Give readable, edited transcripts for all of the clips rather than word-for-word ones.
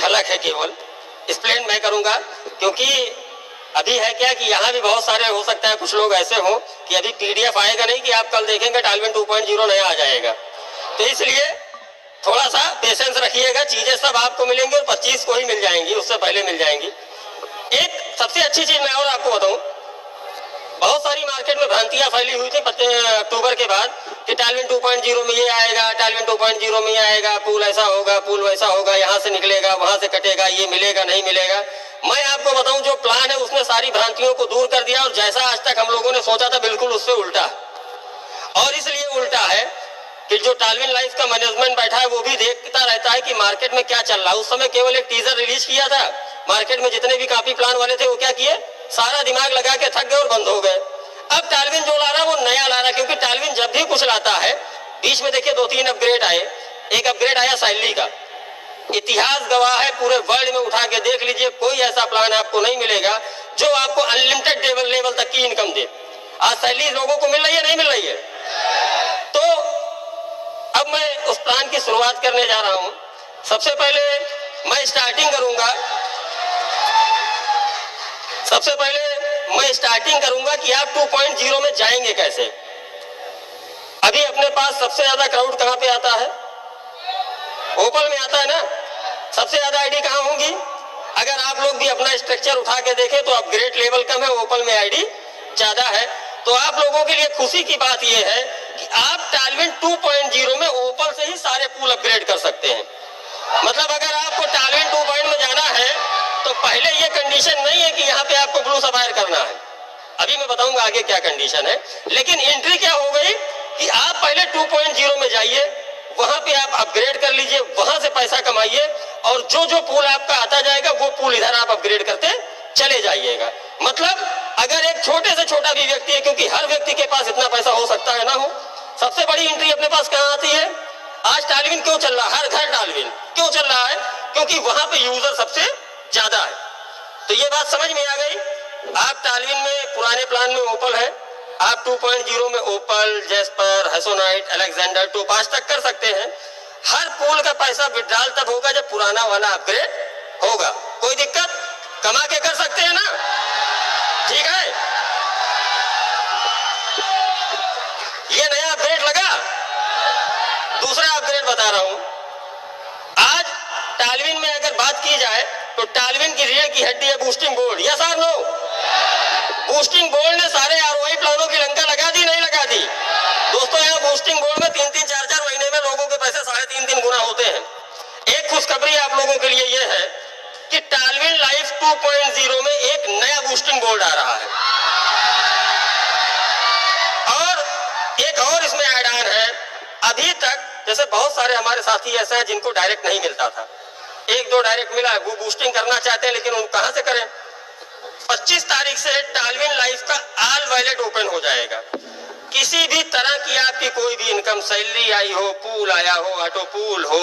झलक है केवल, एक्सप्लेन मैं करूंगा। क्योंकि अभी है क्या कि यहाँ भी बहुत सारे हो सकता है कुछ लोग ऐसे हो कि अभी पीडीएफ आएगा नहीं कि आप कल देखेंगे टालविन 2.0 नया आ जाएगा, तो इसलिए थोड़ा सा पेशेंस रखिएगा। चीजें सब आपको मिलेंगी और 25 को ही मिल जाएंगी, उससे पहले मिल जाएंगी। एक सबसे अच्छी चीज मैं और आपको बताऊं, बहुत सारी मार्केट में भ्रांतियां फैली हुई थी अक्टूबर के बाद कि टालविन 2.0 में ये आएगा, टालविन 2.0 में ये आएगा, पूल ऐसा होगा, पूल वैसा होगा, यहाँ से निकलेगा वहां से कटेगा, ये मिलेगा नहीं मिलेगा। मैं आपको बताऊं जो प्लान है उसने सारी भ्रांतियों को दूर कर दिया और जैसा आज तक हम लोगों ने सोचा था बिल्कुल उससे उल्टा। और इसलिए उल्टा है कि जो टालविन लाइफ का मैनेजमेंट बैठा है वो भी देखता रहता है कि मार्केट में क्या चल रहा है। उस समय केवल एक टीजर रिलीज किया था, मार्केट में जितने भी कॉपी प्लान वाले थे वो क्या किए, सारा दिमाग लगा के थक गए और बंद हो गए। अब टालविन जो ला रहा है वो नया ला रहा है, क्योंकि टालविन जब भी कुछ लाता है, बीच में देखिए 2-3 अपग्रेड आए। एक अपग्रेड आया सैलरी का, इतिहास गवाह है, पूरे वर्ल्ड में उठा के देख लीजिए, कोई ऐसा प्लान आपको नहीं मिलेगा जो आपको अनलिमिटेड लेवल तक की इनकम दे। आज सैलरी लोगों को मिल रही है, नहीं मिल रही है? तो अब मैं उस प्लान की शुरुआत करने जा रहा हूं। सबसे पहले मैं स्टार्टिंग करूंगा कि आप 2.0 में जाएंगे कैसे। अभी अपने पास सबसे ज्यादा क्राउड कहां पे आता है? ओपल में आता है ना। सबसे ज्यादा आईडी कहां होंगी? अगर आप लोग भी अपना स्ट्रक्चर उठा के देखें तो अपग्रेड लेवल कम है, ओपल में आईडी ज्यादा है। तो आप लोगों के लिए खुशी की बात यह है कि आप टालविन 2.0 में ओपल से ही सारे पूल अपग्रेड कर सकते हैं। मतलब अगर आपको टालविन 2.0 में जाना है तो पहले ये कंडीशन नहीं है कि यहाँ पे आपको ब्लू सफायर करना है। अभी मैं बताऊंगा आगे क्या कंडीशन है, लेकिन एंट्री क्या हो गई कि आप पहले 2.0 में जाइए, वहां पे आप अपग्रेड कर लीजिए, वहां से पैसा कमाइए और जो जो पूल आपका आता जाएगा वो पूल इधर आप अपग्रेड करते चले जाइएगा। मतलब अगर एक छोटे से छोटा भी व्यक्ति है, क्योंकि हर व्यक्ति के पास इतना पैसा हो सकता है ना हो, सबसे बड़ी एंट्री अपने पास कहां आती है? आज टालविन क्यों चल रहा है? हर घर टालविन क्यों चल रहा है? क्योंकि वहां पे यूजर सबसे ज्यादा है। तो ये बात समझ में आ गई। आप टालविन में पुराने प्लान में ओपल है, आप 2.0 में ओपल, जेस्पर, हेसोनाइट, अलेक्जेंडर, टोपाज तक कर सकते हैं। हर पूल का पैसा विड्रॉल तब होगा जब पुराना वाला अपग्रेड होगा। कोई दिक्कत? कमा के कर सकते हैं ना, ठीक है? ये नया अपग्रेड लगा। दूसरा अपग्रेड बता रहा हूं। आज टालविन में अगर बात की जाए तो टालविन की रीढ़ की हड्डी है बूस्टिंग बोर्ड। यस और नो? बूस्टिंग बोर्ड ने सारे आरओआई प्लानों की लंका लगा दी, नहीं लगा दी? दोस्तों यहाँ बूस्टिंग बोर्ड में 3-3, 4-4 महीने में लोगों के पैसे 3.5 गुना होते हैं। एक खुशखबरी आप लोगों के लिए यह है कि टालविन लाइफ 2.0 में एक नया बूस्टिंग बोर्ड आ रहा है और एक और इसमें ऐड ऑन है। अभी तक जैसे बहुत सारे हमारे साथी ऐसे हैं जिनको डायरेक्ट नहीं मिलता था, 1-2 डायरेक्ट मिला, वो बूस्टिंग करना चाहते हैं लेकिन उन कहां से करें? 25 तारीख से टालविन लाइफ का ऑल वॉलेट ओपन हो जाएगा। किसी भी तरह की आपकी कोई भी इनकम, सैलरी आई हो, पूल आया हो, ऑटो पूल हो,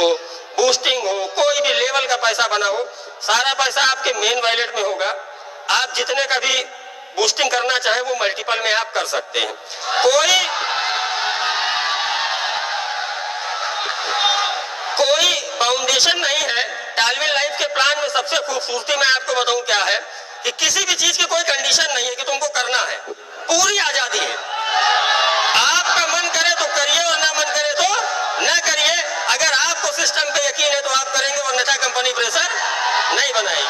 बूस्टिंग हो, कोई भी लेवल का पैसा बना हो, सारा पैसा आपके मेन वॉलेट में होगा। आप जितने का भी बूस्टिंग करना चाहे वो मल्टीपल में आप कर सकते हैं। कोई बाउंडेशन नहीं है। टालविन लाइफ के प्लान में सबसे खूबसूरती मैं आपको बताऊं क्या है कि किसी भी चीज की कोई कंडीशन नहीं है कि तुमको करना है, पूरी आजादी है। आपका मन करे तो करिए और ना मन करे तो ना करिए। अगर आपको सिस्टम पे यकीन है तो आप करेंगे, वरना कंपनी प्रेशर नहीं बनाएगी।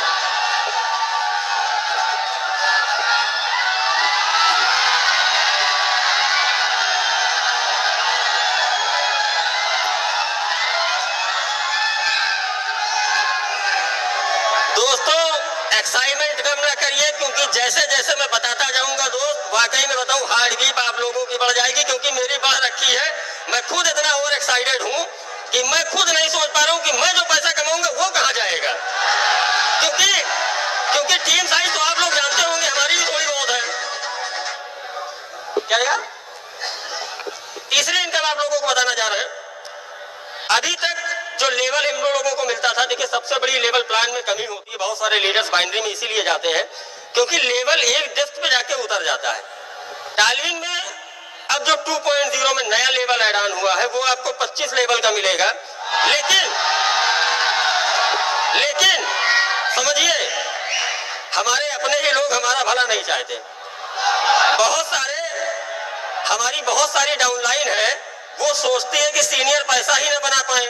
दोस्तों एक्साइटमेंट कम ना करिए, क्योंकि जैसे जैसे मैं बताता जाऊंगा दोस्त, वाकई में बताऊं हार्ट बीट आप लोगों की बढ़ जाएगी, क्योंकि मेरी बढ़ रखी है। मैं खुद इतना ओवर एक्साइटेड हूं कि मैं खुद नहीं सोच पा रहा हूं कि मैं जो पैसा कमाऊंगा वो कहां जाएगा। क्योंकि टीम साइज तो आप लोग जानते होंगे, हमारी भी थोड़ी बहुत है। क्या यार? तीसरी इनकम आप लोगों को बताना जा रहे हैं। अभी तक जो लेवल हम लोगों को मिलता था, देखिए सबसे बड़ी लेवल प्लान में कमी होती है। बहुत सारे लीडर्स बाइनरी में इसीलिए जाते हैं क्योंकि लेवल एक डेप्थ पे जाके उतर जाता है। टालविन में अब जो 2.0 में नया लेवल ऐड ऑन हुआ है वो आपको 25 लेवल का मिलेगा, लेकिन लेकिन समझिए, हमारे अपने ही लोग हमारा भला नहीं चाहते। हमारी बहुत सारी डाउनलाइन है, वो सोचती है कि सीनियर पैसा ही ना बना पाए।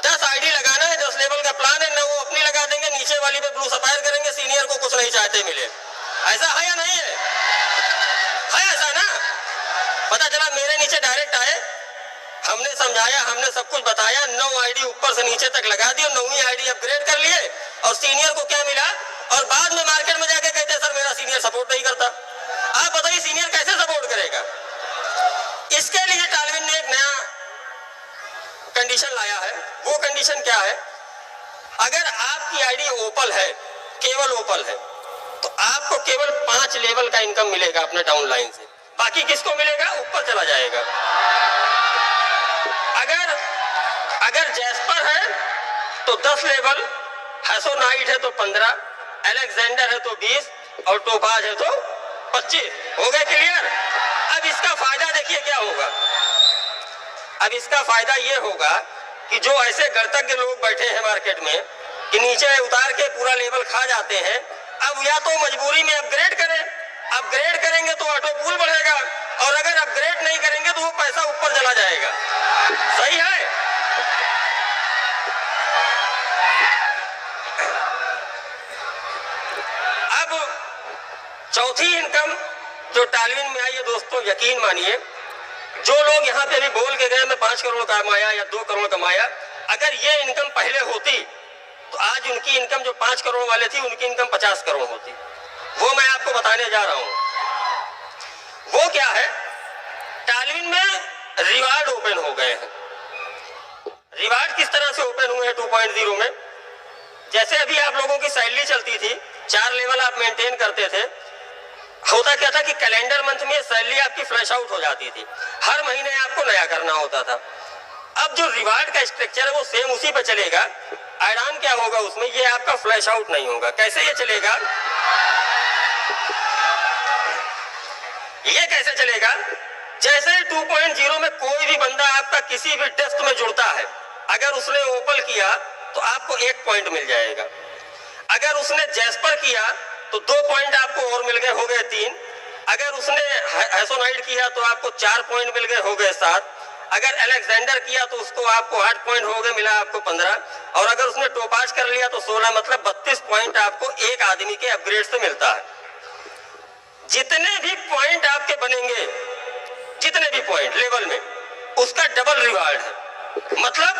10 आईडी लगाना है, 10 लेवल का प्लान है ना, वो अपनी लगा देंगे, नीचे वाली पे ब्लू सफायर करेंगे, सीनियर को कुछ नहीं चाहते मिले। ऐसा है या नहीं है? ऐसा ना? पता चला मेरे नीचे डायरेक्ट आए, हमने समझाया, हमने सब कुछ बताया, 9 आईडी ऊपर से नीचे तक लगा दी और 9वीं आईडी अपग्रेड कर लिए, और सीनियर को क्या मिला? और बाद में मार्केट में जाके कहते सर मेरा सीनियर सपोर्ट नहीं करता। आप बताइए सीनियर कैसे सपोर्ट करेगा? इसके लिए टालविन ने एक नया कंडीशन लाया है। वो कंडीशन क्या है? अगर आपकी आईडी ओपल है, केवल ओपल है, तो आपको केवल 5 लेवल का इनकम मिलेगा अपने डाउनलाइन से। बाकी किसको मिलेगा? ऊपर चला जाएगा। अगर जैस्पर है तो 10 लेवल, हैसोनाइट है तो 15, अलेक्जेंडर है तो 20 और टोपाज है तो 25। हो गए क्लियर? अब इसका फायदा देखिए क्या होगा। अब इसका फायदा ये होगा कि जो ऐसे गणतज्ञ लोग बैठे हैं मार्केट में कि नीचे उतार के पूरा लेवल खा जाते हैं, अब या तो मजबूरी में अपग्रेड करें, अपग्रेड करेंगे तो ऑटो पूल बढ़ेगा, और अगर अपग्रेड नहीं करेंगे तो वो पैसा ऊपर चला जाएगा। सही है? अब चौथी इनकम जो टालविन में आई है दोस्तों, यकीन मानिए, जो लोग यहाँ पे अभी बोल के गए मैं 5 करोड़ कमाया या 2 करोड़ कमाया, अगर ये इनकम पहले होती तो आज उनकी इनकम जो 5 करोड़ वाले थी उनकी इनकम 50 करोड़ होती। वो मैं आपको बताने जा रहा हूं। वो क्या है? टालविन में रिवार्ड ओपन हो गए हैं। रिवार्ड किस तरह से ओपन हुए हैं 2.0 में? जैसे अभी आप लोगों की सैलरी चलती थी, 4 लेवल आप मेंटेन करते थे, होता क्या था कि कैलेंडर मंथ में सैलरी आपकी फ्लैश आउट हो जाती थी, हर महीने आपको नया करना होता था। अब जो रिवार्ड का स्ट्रक्चर है वो सेम उसी पे चलेगा। ऐड-ऑन क्या होगा उसमें? ये आपका फ्लैश आउट नहीं होगा। कैसे ये चलेगा? ये कैसे चलेगा? जैसे 2.0 में कोई भी बंदा आपका किसी भी टेस्ट में जुड़ता है, अगर उसने ओपल किया तो आपको 1 पॉइंट मिल जाएगा। अगर उसने जैस्पर किया तो 2 पॉइंट आपको और मिल गए, हो गए 3। अगर उसने हैसोनाइट किया तो आपको 4 पॉइंट मिल गए, हो गए 7। अगर अलेक्जेंडर किया तो उसको आपको 8 पॉइंट हो गए, मिला आपको 15। और अगर उसने टोपाज कर लिया तो 16, मतलब 32 पॉइंट आपको एक आदमी के अपग्रेड से मिलता है। जितने भी पॉइंट आपके बनेंगे, जितने भी पॉइंट लेवल में, उसका डबल रिवार्ड है। मतलब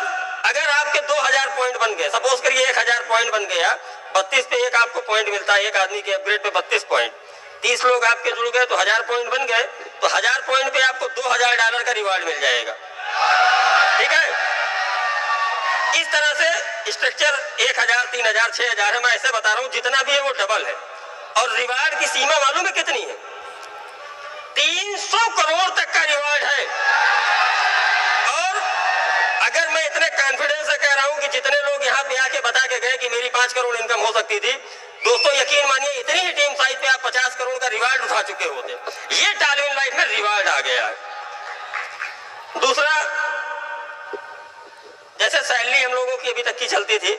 अगर आपके 2000 पॉइंट बन गए, सपोज करिए 1000 पॉइंट बन गया, 32 पे एक आपको पॉइंट मिलता है, एक आदमी के अपग्रेड पे 32 पॉइंट, 30 लोग आपके जुड़ गए तो 1000 पॉइंट बन गए, तो 1000 पॉइंट पे आपको $2000 का रिवार्ड मिल जाएगा। ठीक है? इस तरह से स्ट्रक्चर 1000, 3000, 6000 है, मैं ऐसे बता रहा हूं, जितना भी है वो डबल है। और रिवार्ड की सीमा मालूम है कितनी है? 300 करोड़ तक का रिवार्ड है। और अगर मैं इतने कॉन्फिडेंस से कह रहा हूं कि जितने लोग यहाँ पे आके बता के गए कि मेरी 5 करोड़ इनकम हो सकती थी, दोस्तों यकीन मानिए इतनी ही टीम साइज पे आप 50 करोड़ का रिवार्ड उठा चुके होते। ये टालविन लाइफ में रिवार्ड आ गया है। दूसरा, जैसे सैलरी हम लोगों की अभी तक की चलती थी,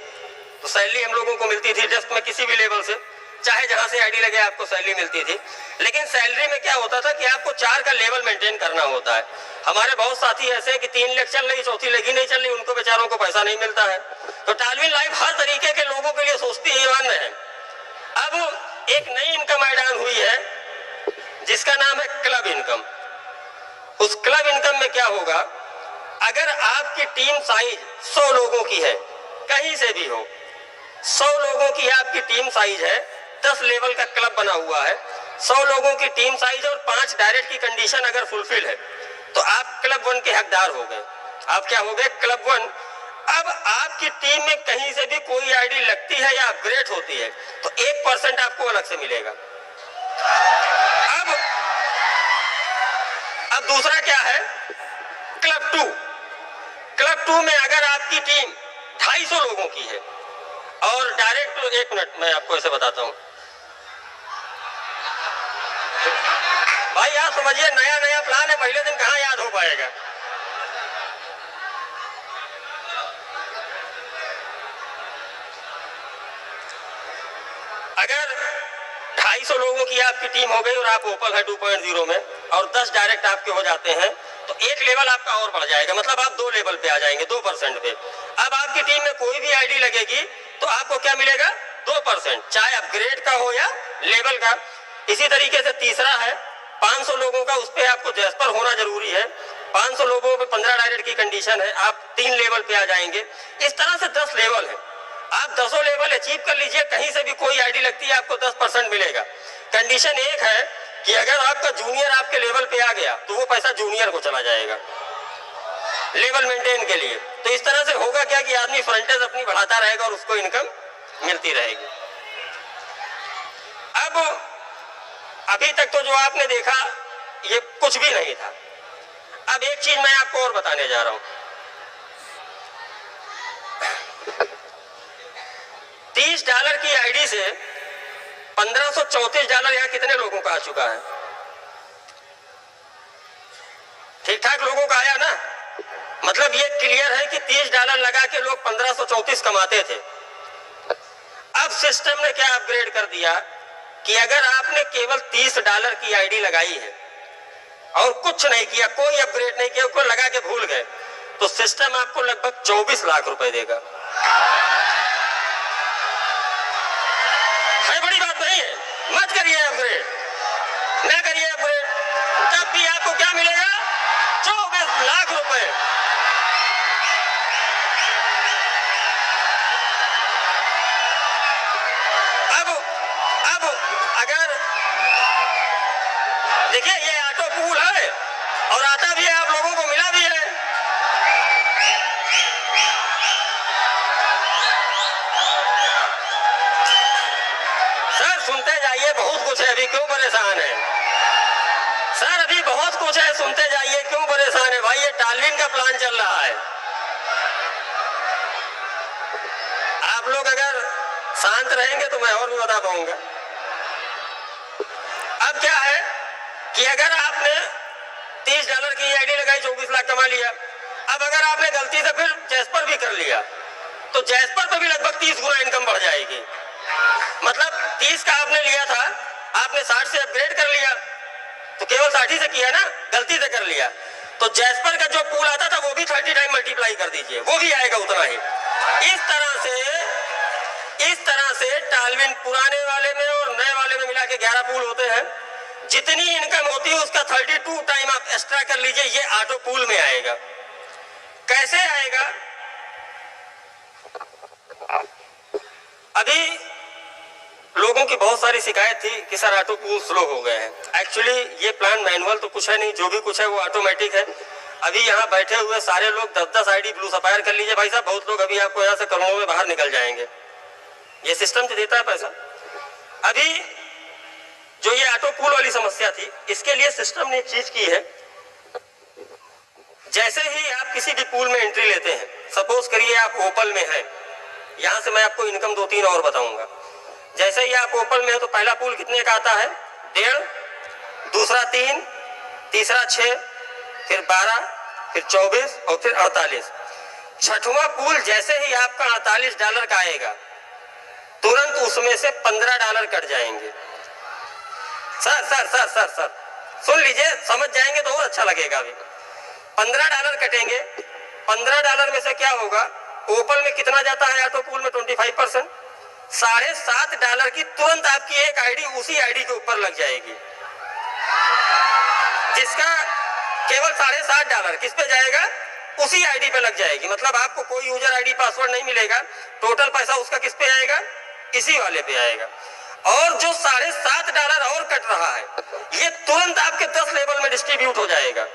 तो सैलरी हम लोगों को मिलती थी डेस्क में किसी भी लेवल से, चाहे जहां से आईडी लगे आपको सैलरी मिलती थी। लेकिन सैलरी में क्या होता था कि आपको 4 का लेवल मेंटेन करना होता है। हमारे बहुत साथी ऐसे हैं कि 3 लेग चल रही, चौथी लेग ही नहीं चल रही, उनको बेचारों को पैसा नहीं मिलता है। तो टालविन लाइफ हर तरीके के लोगों के लिए सोचती है, ईमान में है। अब एक नई इनकम ऐड ऑन हुई है जिसका नाम है क्लब इनकम। उस क्लब इनकम में क्या होगा? अगर आपकी टीम साइज 100 लोगों की है, कहीं से भी हो, 100 लोगों की आपकी टीम साइज है, 10 लेवल का क्लब बना हुआ है, 100 लोगों की टीम साइज और 5 डायरेक्ट की कंडीशन अगर फुलफिल है, तो आप क्लब 1 के हकदार हो गए। आप क्या हो गए? क्लब 1। अब आपकी टीम में कहीं से भी कोई आईडी लगती है या अपग्रेड होती है तो 1% आपको अलग से मिलेगा। अब दूसरा क्या है? क्लब 2। क्लब 2 में अगर आपकी टीम 250 लोगों की है और डायरेक्ट, 1 मिनट मैं आपको ऐसे बताता हूं भाई, आप समझिए नया नया प्लान है, पहले दिन कहां याद हो पाएगा। 250 लोगों की आपकी टीम हो गई और आप ओपल है 2.0 में और 10 डायरेक्ट आपके हो जाते हैं, तो एक लेवल आपका और बढ़ जाएगा, मतलब आप 2 लेवल पे आ जाएंगे, 2% पे। अब आपकी टीम में कोई भी आईडी लगेगी तो आपको क्या मिलेगा? 2%, चाहे अपग्रेड का हो या लेवल का। इसी तरीके से तीसरा है 500 लोगों का, उस पर आपको जैस्पर होना जरूरी है। 500 लोगों पे 15 डायरेक्ट की कंडीशन है, आप 3 लेवल पे आ जाएंगे। इस तरह से 10 लेवल है, आप 10 लेवल अचीव कर लीजिए, कहीं से भी कोई आईडी लगती है आपको 10% मिलेगा। कंडीशन एक है कि अगर आपका जूनियर आपके लेवल पे आ गया तो वो पैसा जूनियर को चला जाएगा लेवल मेंटेन के लिए। तो इस तरह से होगा क्या कि आदमी फ्रंटेज अपनी बढ़ाता रहेगा और उसको इनकम मिलती रहेगी। अब अभी तक तो जो आपने देखा ये कुछ भी नहीं था। अब एक चीज मैं आपको और बताने जा रहा हूं। 30 डॉलर की आईडी से $1534 यहां कितने लोगों का आ चुका है? ठीक ठाक लोगों का आया ना? मतलब ये क्लियर है कि $30 लगा के लोग 1534 कमाते थे। अब सिस्टम ने क्या अपग्रेड कर दिया कि अगर आपने केवल $30 की आईडी लगाई है और कुछ नहीं किया, कोई अपग्रेड नहीं किया, उसको लगा के भूल गए, तो सिस्टम आपको लगभग 24 लाख रुपए देगा। है बड़ी बात नहीं है? मत करिए अपग्रेड, ना करिए अपग्रेड, तब भी आपको क्या मिलेगा? 24 लाख रुपए। अब अगर देखिए ये ऑटो पूल है और आता भी है, आप लोगों को मिला भी है। सर सुनते जाइए, बहुत कुछ है, अभी क्यों परेशान है? सर अभी बहुत कुछ है, सुनते जाइए, क्यों परेशान है भाई? ये टालविन का प्लान चल रहा है। आप लोग अगर शांत रहेंगे तो मैं और भी बता पाऊंगा। अब क्या है कि अगर आपने $30 की आईडी लगाई, 24 लाख कमा लिया। अब अगर आपने गलती से फिर जैस्पर भी कर लिया तो जैस्पर पर भी लगभग 30 गुना इनकम बढ़ जाएगी। मतलब 30 का आपने लिया था, आपने 60 से अपग्रेड कर लिया, तो केवल 60 से किया ना, गलती से कर लिया, तो जैस्पर का जो पूल आता था वो भी 30 टाइम मल्टीप्लाई कर दीजिए, वो भी आएगा उतना ही। इस तरह से टालविन पुराने वाले में और नए वाले में मिला के 11 पूल होते हैं। जितनी इनकम होती है उसका 32 टाइम आप एक्स्ट्रा कर लीजिए, ये ऑटो पूल में आएगा। कैसे आएगा? अभी लोगों की बहुत सारी शिकायत थी कि सर ऑटो पूल स्लो हो गए हैं। एक्चुअली ये प्लान मैनुअल तो कुछ है नहीं, जो भी कुछ है वो ऑटोमेटिक है। अभी यहाँ बैठे हुए सारे लोग 10-10 आईडी ब्लू सफायर कर लीजिए भाई साहब, बहुत लोग अभी आपको यहाँ से करोड़ों में बाहर निकल जाएंगे। ये सिस्टम तो देता है पैसा। अभी जो ये ऑटो पूल वाली समस्या थी, इसके लिए सिस्टम ने एक चीज की है, जैसे ही आप किसी भी पूल में एंट्री लेते हैं, सपोज करिए आप ओपल में हैं, यहां से मैं आपको इनकम 2-3 और बताऊंगा। जैसे ही आप ओपल में हो तो पहला पूल कितने का आता है? 1.5, दूसरा 3, तीसरा 6, फिर 12, फिर 24 और फिर 48। छठवां पूल जैसे ही आपका $48 का आएगा, तुरंत उसमें से $15 कट जाएंगे। सर सुन लीजिए, समझ जाएंगे तो और अच्छा लगेगा। अभी $15 कटेंगे। $15 में से क्या होगा? ओपल में कितना जाता है ऑटो पूल में? 25%। $7.5 की तुरंत आपकी एक आईडी उसी आईडी के ऊपर लग जाएगी, जिसका केवल $7.5 किस पे जाएगा? उसी आईडी पे लग जाएगी। मतलब आपको कोई यूजर आईडी पासवर्ड नहीं मिलेगा, टोटल पैसा उसका किस पे आएगा? इसी वाले पे आएगा। और जो $7.5 और कट रहा है, ये तुरंत आपके 10 लेवल में डिस्ट्रीब्यूट हो जाएगा।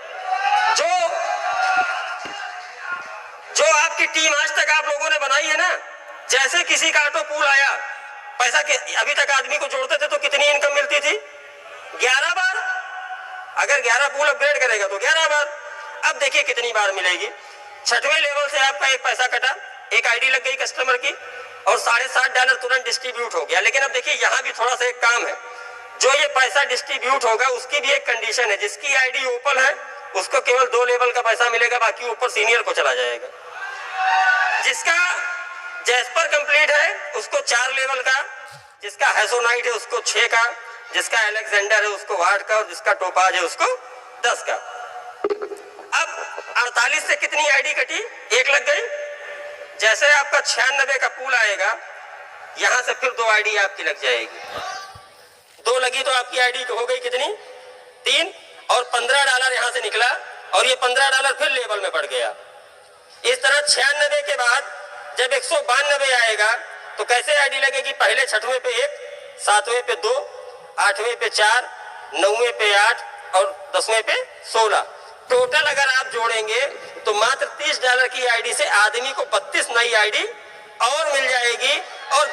जो आपकी टीम आज तक आप लोगों ने बनाई है ना, जैसे किसी का ऑटो पूल आया, पैसा के अभी तक आदमी को जोड़ते थे तो कितनी इनकम मिलती थी? 11 बार। अगर 11 पूल अपग्रेड करेगा तो 11 बार। अब देखिए कितनी बार मिलेगी। 6वें लेवल से आपका एक पैसा कटा, एक आईडी लग गई कस्टमर की और $7.5 तुरंत डिस्ट्रीब्यूट हो गया। लेकिन अब देखिए यहाँ भी थोड़ा सा एक काम है, जो ये पैसा डिस्ट्रीब्यूट होगा उसकी भी एक कंडीशन है। जिसकी आईडी ओपन है उसको केवल 2 लेवल का पैसा मिलेगा, बाकी ऊपर सीनियर को चला जाएगा। जिसका जैस्पर कंप्लीट है उसको 4 लेवल का, जिसका हैसोनाइट है उसको 6 का, जिसका अलेक्जेंडर है उसको 8 का, और जिसका टोपाज है उसको 10 का। अब 48 से कितनी आईडी कटी? 1 लग गई। जैसे आपका 96 का पूल आएगा, यहां से फिर 2 आईडी आपकी लग जाएगी। 2 लगी तो आपकी आईडी हो गई कितनी? 3, और $15 यहां से निकला, और ये $15 फिर लेवल में बढ़ गया। इस तरह 96 के बाद जब 192 आएगा तो कैसे आईडी लगेगी? पहले 6वें पे 1, 7वें पे 2, 8वें पे 4, 9वें पे 8 और 10वें पे 16। टोटल अगर आप जोड़ेंगे तो मात्र $30 की आईडी से आदमी को 32 नई आईडी और मिल जाएगी, और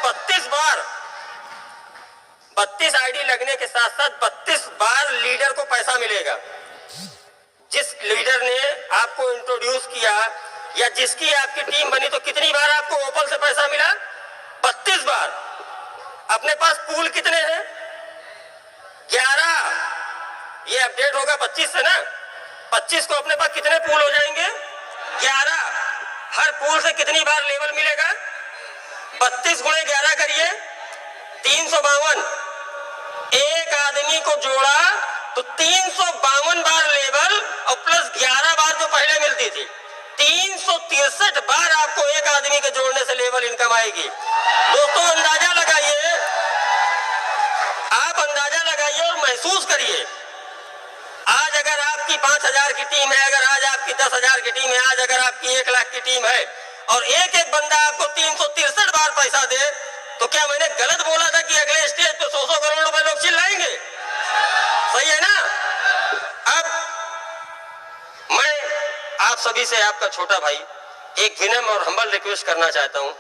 32 आईडी लगने के साथ साथ 32 बार लीडर को पैसा मिलेगा। जिस लीडर ने आपको इंट्रोड्यूस किया या जिसकी आपकी टीम बनी, तो कितनी बार आपको ओपल से पैसा मिला? 32 बार। अपने पास पूल कितने हैं? 11। ये अपडेट होगा 25 से ना। 25 को अपने पास कितने पूल हो जाएंगे? 11। हर पूल से कितनी बार लेवल मिलेगा? 32 गुणे 11 करिए, 352। एक आदमी को जोड़ा तो 352 बार लेवल, और प्लस 11 बार जो पहले मिलती थी, 363 बार आपको एक आदमी के जोड़ने से लेवल इनकम आएगी। दोस्तों अंदाजा लगाइए, आप अंदाजा लगाइए और महसूस करिए। आज अगर आपकी 5000 की टीम है, अगर आज आपकी 10,000 की टीम है, आज अगर आपकी 1 लाख की टीम है, और एक एक बंदा आपको 363 बार पैसा दे, तो क्या मैंने गलत बोला था कि अगले स्टेज पे 100 करोड़ रुपए लोग चिल्लाएंगे? सही है ना? अब मैं आप सभी से, आपका छोटा भाई, एक विनम्र और हम्बल रिक्वेस्ट करना चाहता हूं।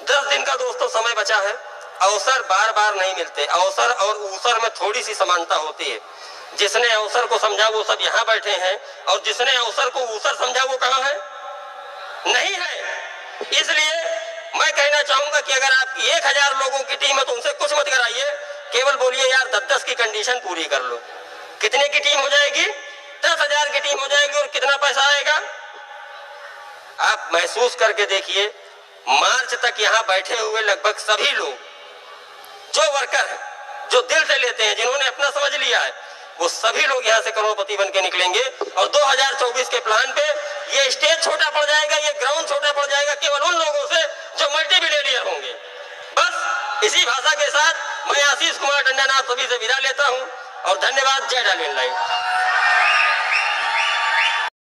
10 दिन का दोस्तों समय बचा है। अवसर बार बार नहीं मिलते। अवसर और ऊसर में थोड़ी सी समानता होती है। जिसने अवसर को समझा वो सब यहाँ बैठे हैं, और जिसने अवसर को ऊसर समझा वो कहाँ है? नहीं है। इसलिए मैं कहना चाहूंगा कि अगर आपकी 1000 लोगों की टीम है तो उनसे कुछ मत कराइए, केवल बोलिए यार 10-10 की कंडीशन पूरी कर लो। कितने की टीम हो जाएगी? 10,000 की टीम हो जाएगी। और कितना पैसा आएगा? आप महसूस करके देखिए, मार्च तक यहाँ बैठे हुए लगभग सभी लोग जो वर्कर हैं, जो दिल से लेते हैं, जिन्होंने अपना समझ लिया है, वो सभी लोग यहाँ से करोड़पति बन के निकलेंगे। और 2024 के प्लान पे ये स्टेज छोटा पड़ जाएगा, ये ग्राउंड छोटा पड़ जाएगा केवल उन लोगों से जो मल्टी बिलियनियर होंगे। बस इसी भाषा के साथ मैं आशीष कुमार टंडन आप सभी से विदा लेता हूँ, और धन्यवाद। जय डालिन लाइव।